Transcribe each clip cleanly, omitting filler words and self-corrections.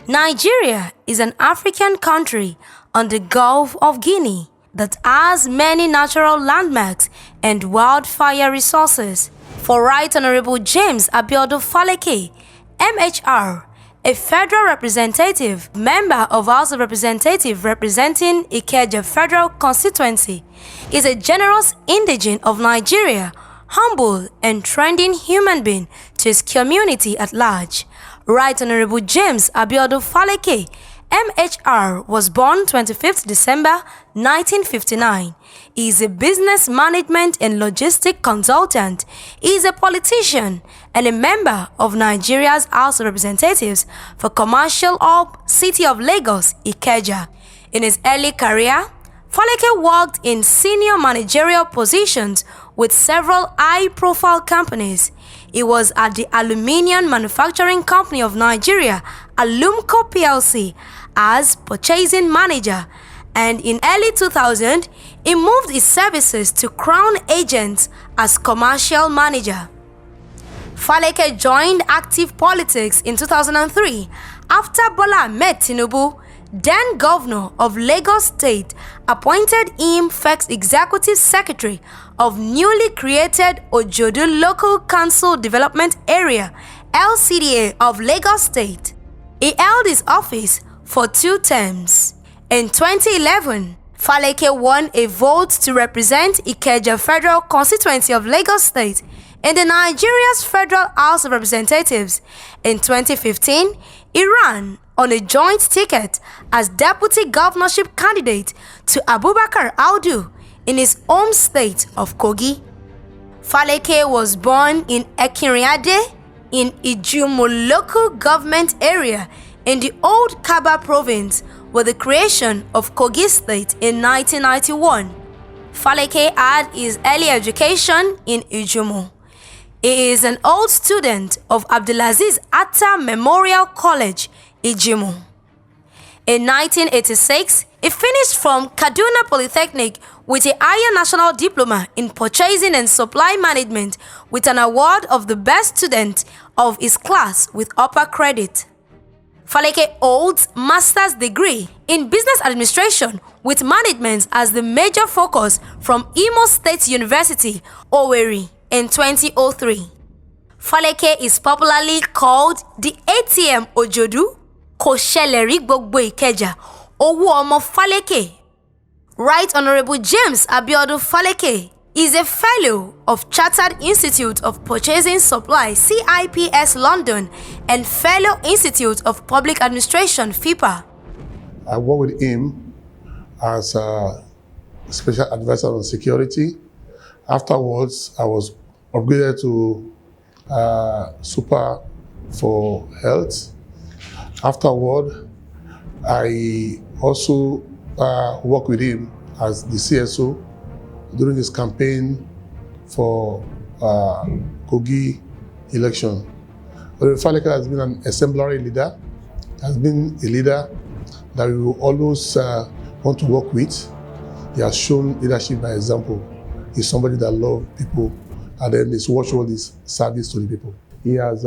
Nigeria is an African country on the Gulf of Guinea that has many natural landmarks and wildfire resources. For Right Honorable James Abiodun Faleke, MHR, a federal representative, member of House of Representatives representing Ikeja Federal Constituency, is a generous indigene of Nigeria, humble and trending human being to his community at large. Right Honorable James Abiodun Faleke, MHR, was born 25th December 1959. He is a business management and logistic consultant. He is a politician and a member of Nigeria's House of Representatives for Commercial Hub City of Lagos, Ikeja. In his early career, Faleke worked in senior managerial positions with several high-profile companies. He was at the Aluminium Manufacturing Company of Nigeria, Alumco plc, as purchasing manager, and in early 2000, he moved his services to Crown Agents as commercial manager. Faleke joined active politics in 2003 after Bola Ahmed Tinubu, then governor of Lagos State, appointed him first executive secretary of newly created Ojodu Local Council Development Area, LCDA of Lagos State. He held his office for 2 terms. In 2011, Faleke won a vote to represent Ikeja Federal Constituency of Lagos State in the Nigeria's Federal House of Representatives. In 2015, he ran on a joint ticket as deputy governorship candidate to Abubakar Audu in his home state of Kogi. Faleke was born in Ekinriade in Ijumo local government area in the old Kaba province with the creation of Kogi State in 1991. Faleke had his early education in Ijumo. He is an old student of Abdulaziz Atta Memorial College, Ijumo. In 1986, he finished from Kaduna Polytechnic with a higher national diploma in purchasing and supply management with an award of the best student of his class with upper credit. Faleke holds master's degree in business administration with management as the major focus from Imo State University, Owerri, in 2003. Faleke is popularly called the ATM Ojodu, Kosheleri Gbogbo Ikeja, Owu Omo Faleke. Right Honorable James Abiodun Faleke is a fellow of Chartered Institute of Purchasing Supply CIPS London and fellow Institute of Public Administration FIPA. I worked with him as a special advisor on security. Afterwards, I was upgraded to super for health. Afterward, I also worked with him as the CSO during his campaign for Kogi election. Faleke has been an exemplary leader, has been a leader that we will always want to work with. He has shown leadership by example. He's somebody that loves people and then is watchful his service to the people. He has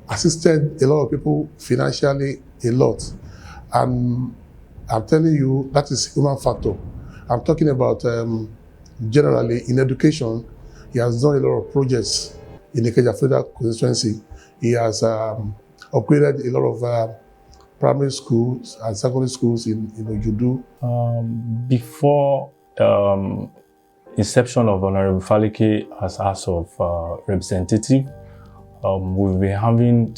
assisted a lot of people financially a lot. And I'm telling you, that is human factor. I'm talking about generally in education. He has done a lot of projects in the Ikeja Federal Constituency. He has upgraded a lot of primary schools and secondary schools in Ojudu. Before inception of Honorable Faleke as House of Representative, we've been having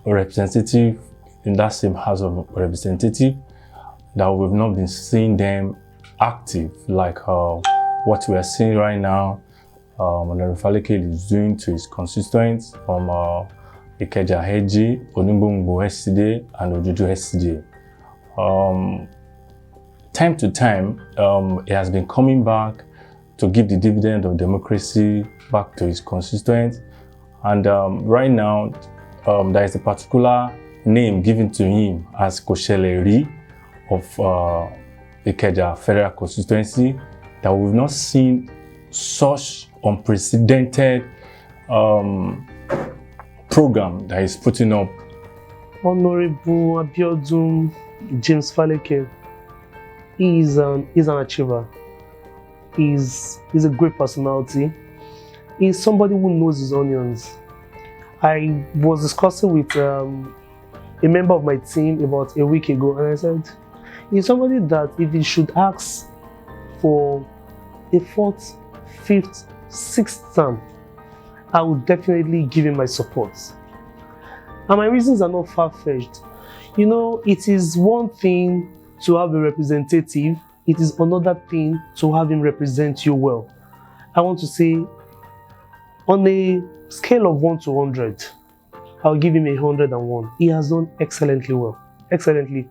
a representative in that same House of Representative that we've not been seeing them active like what we are seeing right now. Honorable Faleke is doing to his constituents from Ikeja Heji, Onugbongbo SCDA, and Ojudu SCDA. Time to time, he has been coming back to give the dividend of democracy back to his constituents. And right now, there is a particular name given to him as Kosheleri of Ikeja Federal Constituency that we've not seen such unprecedented program that is putting up Honorable Abiodun James Faleke. He's an achiever. He's a great personality. He's somebody who knows his onions. I was discussing with a member of my team about a week ago, and I said, he's somebody that if he should ask for a 4th, 5th, 6th term, I would definitely give him my support. And my reasons are not far-fetched. You know, it is one thing to have a representative, it is another thing to have him represent you well. I want to say, on a scale of 1 to 100, I'll give him 101. He has done excellently well. Excellently.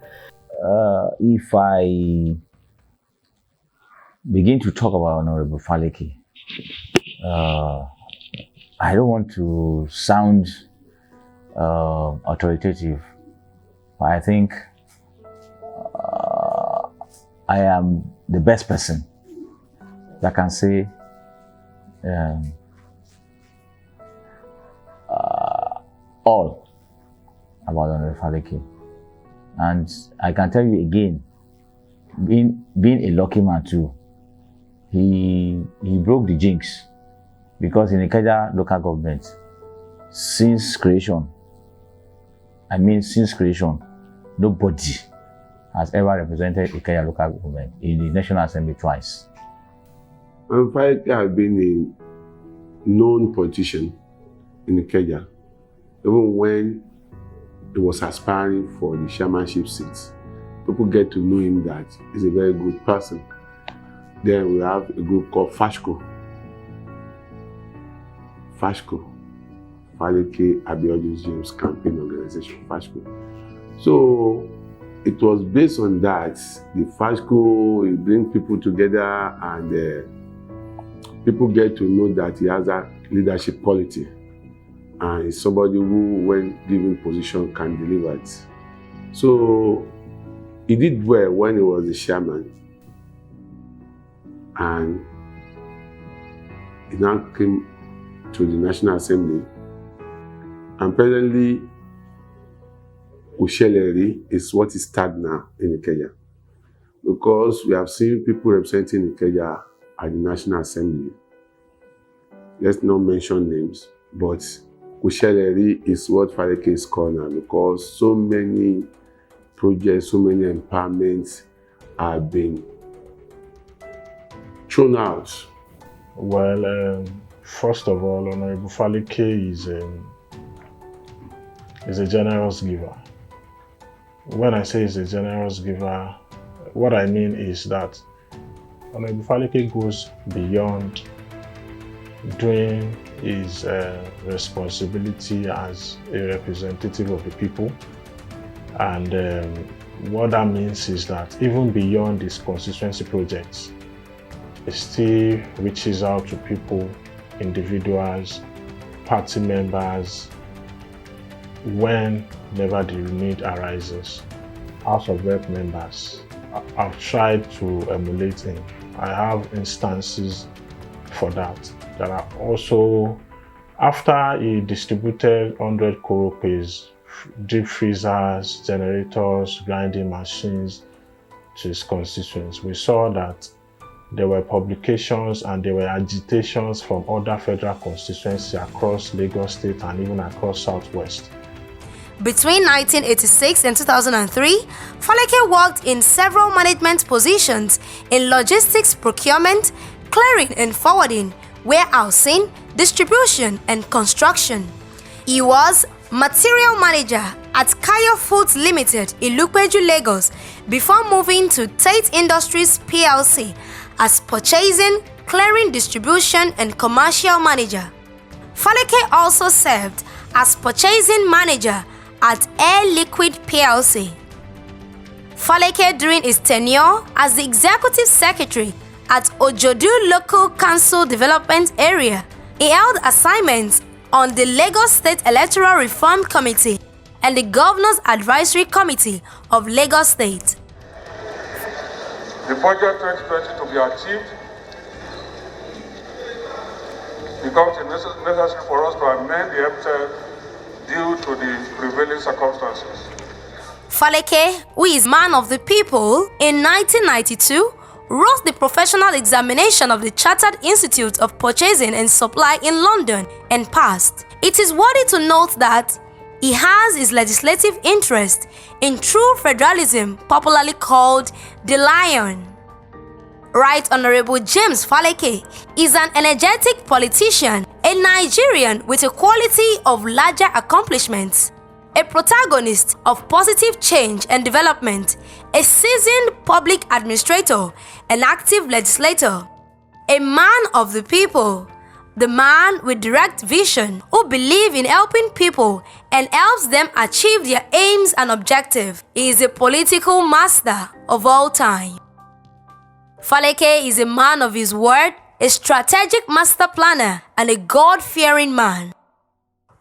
If I begin to talk about Honorable Faleke, I don't want to sound authoritative, but I think I am the best person that can say all about Honorable Faleke. And I can tell you again, being a lucky man too, he broke the jinx, because in Ikeja local government, since creation, nobody has ever represented Ikeja local government in the National Assembly twice. And Faleke has been a known politician in Ikeja, even when he was aspiring for the chairmanship seat. People get to know him that he's a very good person. Then we have a group called Faleke, Faleke Abiodun James Campaign Organization, Faleke. So it was based on that, the Faleke, it brings people together, and people get to know that he has that leadership quality, and he's somebody who, when given position, can deliver it. So he did well when he was the chairman, and he now came to the National Assembly, and presently Usheleri is what is tagged now in Ikeja, because we have seen people representing Ikeja at the National Assembly. Let's not mention names, but Usheleri is what Faleke is called now, because so many projects, so many empowerments have been thrown out. Well, first of all, Honorable Faleke is a generous giver. When I say he's a generous giver, what I mean is that Honorable Faleke goes beyond doing his responsibility as a representative of the people. And what that means is that even beyond his constituency projects, he still reaches out to people, individuals, party members, whenever the need arises. House of Rep members, I've tried to emulate him. I have instances for that. There are also, after he distributed 100 koropes, deep freezers, generators, grinding machines to his constituents, we saw that there were publications and there were agitations from other federal constituencies across Lagos State and even across Southwest. Between 1986 and 2003, Faleke worked in several management positions in logistics procurement, clearing and forwarding, warehousing, distribution and construction. He was material manager at Kayo Foods Limited in Lupeju, Lagos, before moving to Tate Industries PLC as purchasing, clearing, distribution and commercial manager. Faleke also served as purchasing manager at Air Liquid PLC. Faleke, during his tenure as the executive secretary at Ojodu Local Council Development Area, he held assignments on the Lagos State Electoral Reform Committee and the Governor's Advisory Committee of Lagos State. The budget 2020 to be achieved becomes necessary for us to amend the due to the prevailing circumstances. Faleke, who is man of the people, in 1992 wrote the professional examination of the Chartered Institute of Purchasing and Supply in London and passed. It is worthy to note that he has his legislative interest in true federalism, popularly called the Lion. Right Honorable James Faleke is an energetic politician, a Nigerian with a quality of larger accomplishments, a protagonist of positive change and development, a seasoned public administrator, an active legislator, a man of the people, the man with direct vision who believes in helping people and helps them achieve their aims and objectives. He is a political master of all time. Faleke is a man of his word, a strategic master planner, and a God-fearing man.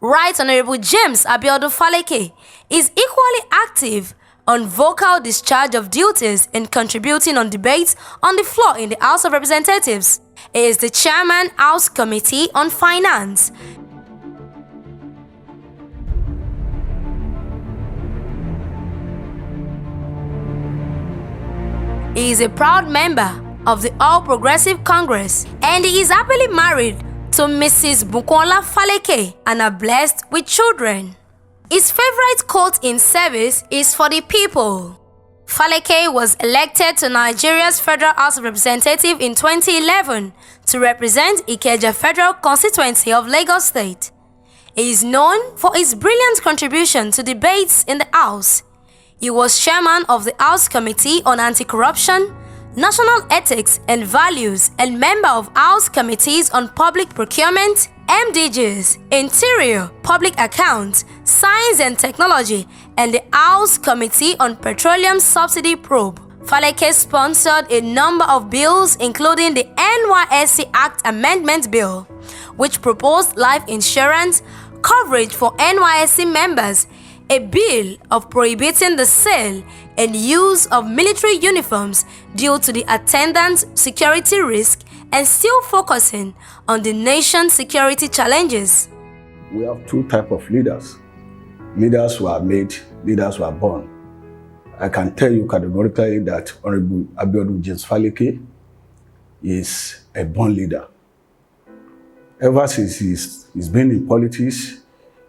Right Honorable James Abiodun Faleke is equally active on vocal discharge of duties and contributing on debates on the floor in the House of Representatives. He is the chairman House Committee on Finance. He is a proud member of the All Progressive Congress and he is happily married to Mrs. Bukola Faleke and are blessed with children. His favorite quote in service is for the people. Faleke was elected to Nigeria's Federal House of Representatives in 2011 to represent Ikeja Federal Constituency of Lagos State. He is known for his brilliant contribution to debates in the House. He was chairman of the House Committee on Anti-Corruption, National Ethics and Values and member of House Committees on Public Procurement, MDGs, Interior, Public Accounts, Science and Technology, and the House Committee on Petroleum Subsidy Probe. Faleke sponsored a number of bills including the NYSC Act Amendment Bill, which proposed life insurance coverage for NYSC members, a bill of prohibiting the sale and use of military uniforms due to the attendant security risk, and still focusing on the nation's security challenges. We have two types of leaders. Leaders who are made, leaders who are born. I can tell you categorically that Honorable Abiodun James Faleke is a born leader. Ever since he's been in politics,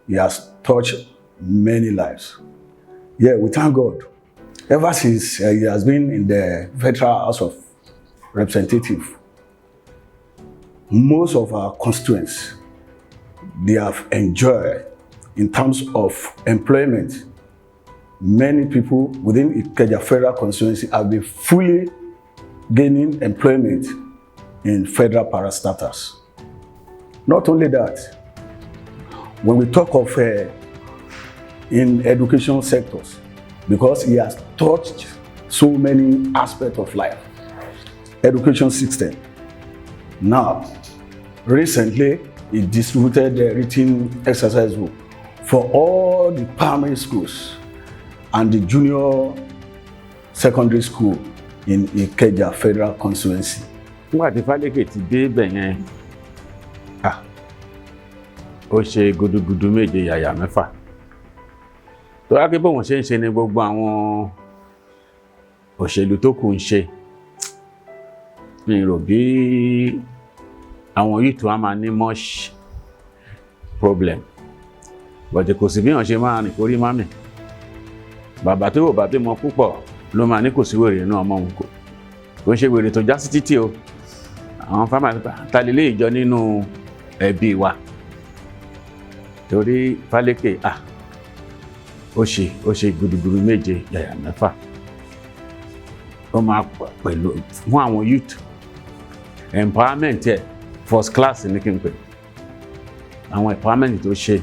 he has touched many lives. Yeah, we thank God. Ever since he has been in the Federal House of Representatives, most of our constituents, they have enjoyed in terms of employment. Many people within Ikeja Federal Constituency have been fully gaining employment in federal parastatals. Not only that, when we talk of in education sectors, because he has touched so many aspects of life, education system. Now, recently, he distributed the written exercise book for all the primary schools and the junior secondary school in Ikeja Federal Constituency. Nígbà tí Faleke ti dé ibẹ̀ yẹn, ó ṣe gudugudu méje yàyà mẹ́fà. Tó wá pé bóun ṣe ń ṣe ni gbogbo àwọn òṣèlú tó kù ń ṣe. Mi rò bí àwọn youth wa máa ní much problem. But kò sí bí wọ́n ṣe máa rìn kórí mámì. Bàbá tó wò bá tó mọ púpọ̀ ló máa ní kò sí wèrè inú ọmọ òun kò. Kò ń ṣe wèrè tó já sí títì o. Àwọn fámà ta lè lé ìjọ nínú ẹbí wa. Torí Faleke ó ṣe gudugudu méje yàyà mẹ́fà. Ó máa pẹ̀lú fún àwọn youth. Empowerment ẹ̀ first class ní kí n pè. Àwọn empowerment tó ṣe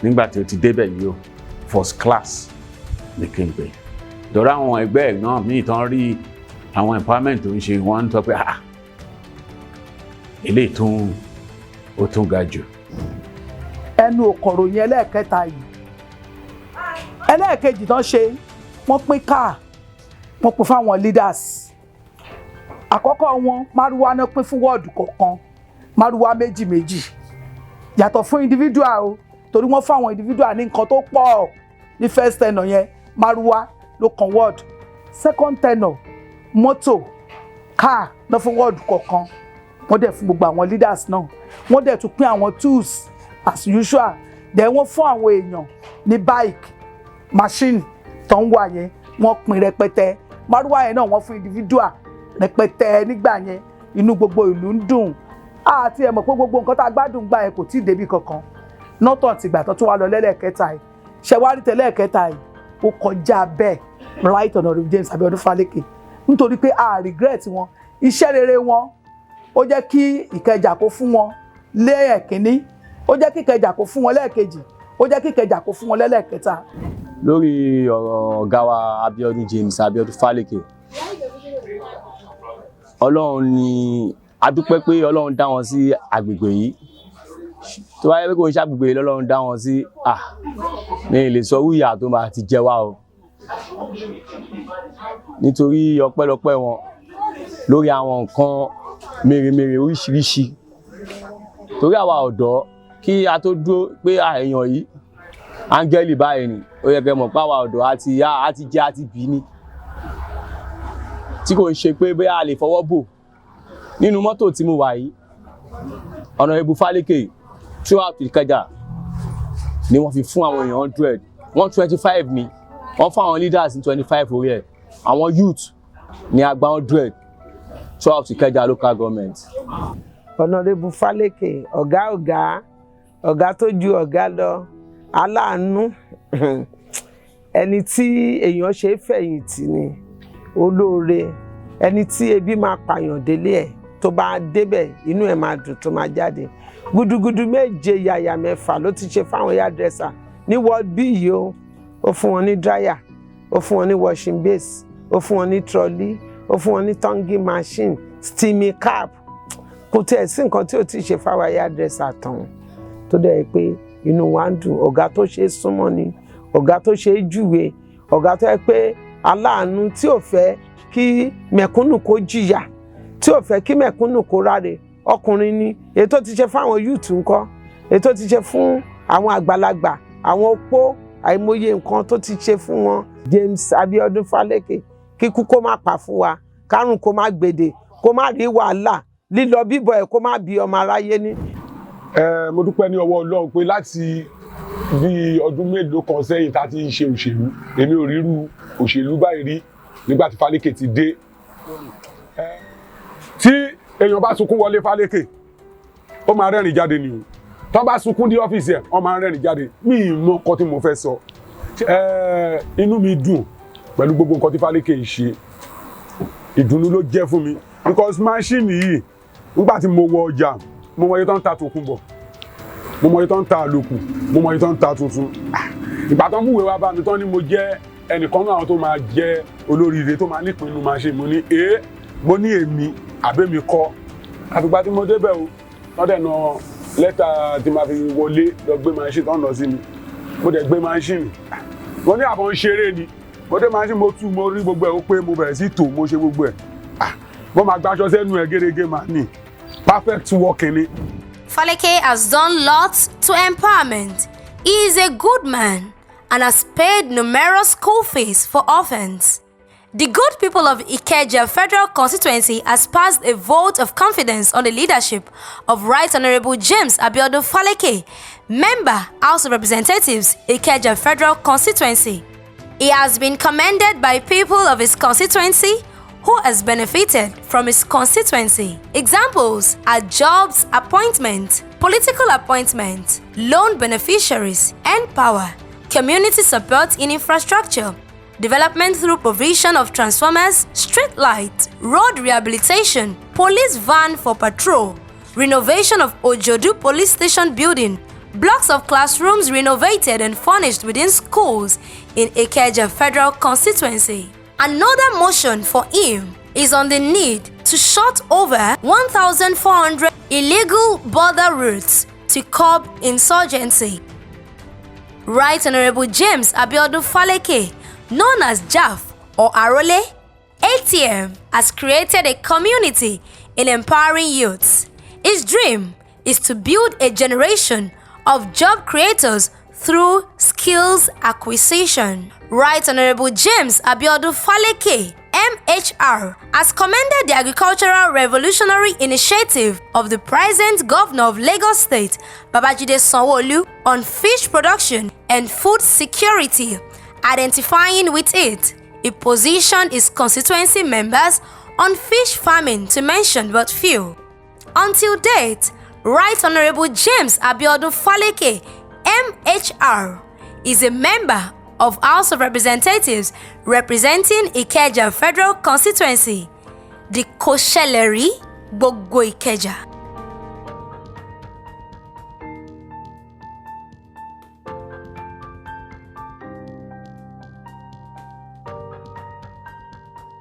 nígbà tí ó ti débẹ̀ yìí o first class ní kí n pè. Dọ̀rọ̀ àwọn ẹgbẹ́ ẹ̀ náà míì tán rí àwọn empowerment tó ń ṣe wọ́n ń tọ́ pé eléyìí ó tún ga jù. Ẹnu òkọ̀rò yẹn ẹlẹ́ẹ̀kẹta yìí. Ẹlẹ́ẹ̀kejì tán ṣe wọ́n pín káà wọ́n pín fáwọn leaders. Àkọ́kọ́ wọn márúwá náà pín fún wọ́ọ̀dù kọ̀ọ̀kan márúwá méjì méjì. Yàtọ̀ fún individual o torí wọ́n fún àwọn individual ní nǹkan tó pọ̀ ní first tenure yẹn márúwá ló kan ward second tenure mọ́tò car lọ fún ward kọ̀ọ̀kan wọ́n dẹ̀ fún gbogbo àwọn leaders náà wọ́n dẹ̀ tún pín àwọn tools as usual dẹ̀ wọ́n fún àwọn èèyàn ní bike machine tó ń wà yẹn wọ́n pín rẹpẹtẹ márúwá yẹn náà wọ́n fún individual rẹpẹtẹ nígbà yẹn inú gbogbo ìlú ń dùn àti ẹ mọ̀ pé gbogbo nǹkan tá a gbádùn gbà yẹn kò tí ì débi kankan nọ́tọ̀ tìgbà tó tún wá lọ lẹ́lẹ́kẹta yìí ṣẹ̀wárí tẹ́lẹ̀kẹta yìí ó kọjá bẹ́ẹ̀ right honourable James Abiodun Faleke nítorí pé a regret wọn iṣẹ́ rere wọn ó jẹ́ kí Ìkẹjà kó fún wọn lẹ́ẹ̀kínní ó jẹ́ kí Ìkẹjà kó fún wọn lẹ́ẹ̀kejì ó jẹ́ kí Ìkẹjà kó fún wọn lẹ́lẹ́kẹta. lórí ọ̀rọ̀ ọ̀gá wa Abiodun James Abiodun Faleke Ọlọ́run ni a dúpẹ́ pé Ọlọ́run dá wọn sí agbègbè yìí tó wáyé pé kò ń ṣàgbègbè yìí lọ́lọ́run dá wọn sí ní ilé sọ wúyà tó máa ti jẹ wá o nítorí ọpẹ́lọpẹ́ wọn lórí àwọn nǹkan mèremère oríṣiríṣi torí àwa ọ̀dọ́ kí a tó dúró pé èèyàn yìí áńgẹ́lì báyìí ni ó yẹ kẹ́ mọ̀ pé àwa ọ̀dọ́ àti jẹ́ àti bí ni tí kò ń ṣe pé bóyá a lè fọwọ́ bò nínú mọ́tò tí mo wà yìí Honourable Faleke throughout Ìkẹjà ni wọ́n fi fún àwọn èèyàn 125 ni wọ́n fún àwọn leaders ní 25 orí ẹ̀ àwọn youth ní àgbà 100 throughout Ìkẹjà local government. Honourable Faleke ọ̀gá tó ju ọ̀gá lọ aláàánú ẹni tí èèyàn ṣe fẹ̀yìntì ni olóore ẹni tí ebi máa pààyàn délé ẹ̀ tó bá débẹ̀ inú ẹ̀ máa dùn tó máa jáde gudugudu méje yàyà mẹ́fà ló ti ṣe fáwọn hairdresser ní ward b yìí o ó fún wọn ní dryer ó fún wọn ní washing base ó fún wọn ní trolley ó fún wọn ní tonguing machine steaming cap kò tiẹ̀ sí nǹkan tí ó ti ṣe fáwọn hairdresser tán tó dẹ̀ pé inú wa ń dùn ọ̀gá tó ṣe é súnmọ́ ni ọ̀gá tó ṣe é júwe ọ̀gá tó yẹ pé aláàánú tí ò fẹ́ kí mẹ̀kúnnù kó jìyà tí ò fẹ́ kí mẹ̀kúnnù kó ráre ọkùnrin ni èyí tó ti ṣe fáwọn youth ńkọ́ èyí tó ti ṣe fún àwọn àgbàlagbà àwọn opó àìmọye nǹkan tó ti ṣe fún wọn. James Abiodun Faleke kíkú kó má pa fún wa kárùn kó má gbèdè kó má rí wàhálà lílọ bíbọ̀ ẹ̀ kó má bí ọmọ aráyé ní. Mo dúpẹ́ ní ọwọ́ Ọlọ́run pé láti bí ọdún mélòó kan sẹ́yìn tá a ti ń ṣe òṣèlú èmi ò rírú òṣèlú báyìí rí nígbà tí Faleke ti dé. Tí èèyàn bá sunkún wọlé Faleke ó máa rẹ́rìn jáde ni o tó bá sunkún dé ọ́fíìsì ẹ̀ ó máa rẹ́rìn jáde mi ì mọ nǹkan tí mo fẹ́ sọ inú mi dùn pẹ̀lú gbogbo nǹkan tí Faleke ń ṣe ìdùnnú ló jẹ́ fún mi because machine yìí nígbà tí mo wọ ọjà mo mọ iye tó ń ta tòkunbọ̀ mo mọ iye tó ń ta àlòkù mo mọ iye tó ń ta tuntun ìgbà tó ń múwèé wá bá mi tán ni mo jẹ́ ẹnìkan náà tó máa jẹ́ olóríire tó máa nípinnu machine mo ní mo ní èmi àbẹ́mi kọ́ àfìgbà tí mo débẹ̀ o wọ́n dẹ̀ na lẹ́tà tí máa fi wọlé lọ gbé machine tó ń lọ sí mi mo dẹ̀ gbé machine mo ní àbọ̀ ń ṣeré ni mo dé machine mo tú mo rí gbogbo ẹ̀ ó pé mo bẹ̀rẹ̀ sí tò mo ṣe gbogbo ẹ̀ mo máa gbáṣọ sẹ́nu ẹ̀ gẹ́gẹ́ máa ní perfect working ni. Faleke has done lots to empowerment. He is a good man and has paid numerous school fees for orphans. The good people of Ikeja Federal Constituency has passed a vote of confidence on the leadership of Right Honourable James Abiodun Faleke, Member House of Representatives, Ikeja Federal Constituency. He has been commended by people of his constituency who has benefited from his constituency. Examples are jobs appointment, political appointment, loan beneficiaries, and power, community support in infrastructure, development through provision of transformers, street lights, road rehabilitation, police van for patrol, renovation of Ojodu police station building, blocks of classrooms renovated and furnished within schools in Ikeja Federal Constituency. Another motion for him is on the need to shut over 1,400 illegal border routes to curb insurgency. Right Honourable James Abiodun Faleke, known as JAF or Arole, ATM, has created a community in empowering youths. His dream is to build a generation of job creators through skills acquisition. Right Honorable James Abiodun Faleke, MHR, has commended the agricultural revolutionary initiative of the present governor of Lagos State, Babajide Sanwo-Olu, on fish production and food security, identifying with it he positioned his constituency members on fish farming, to mention but few. Until date, Right Honorable James Abiodun Faleke, MHR, is a member of House of Representatives representing Ikeja Federal Constituency, the Kosheleri Gbogbo Ikeja.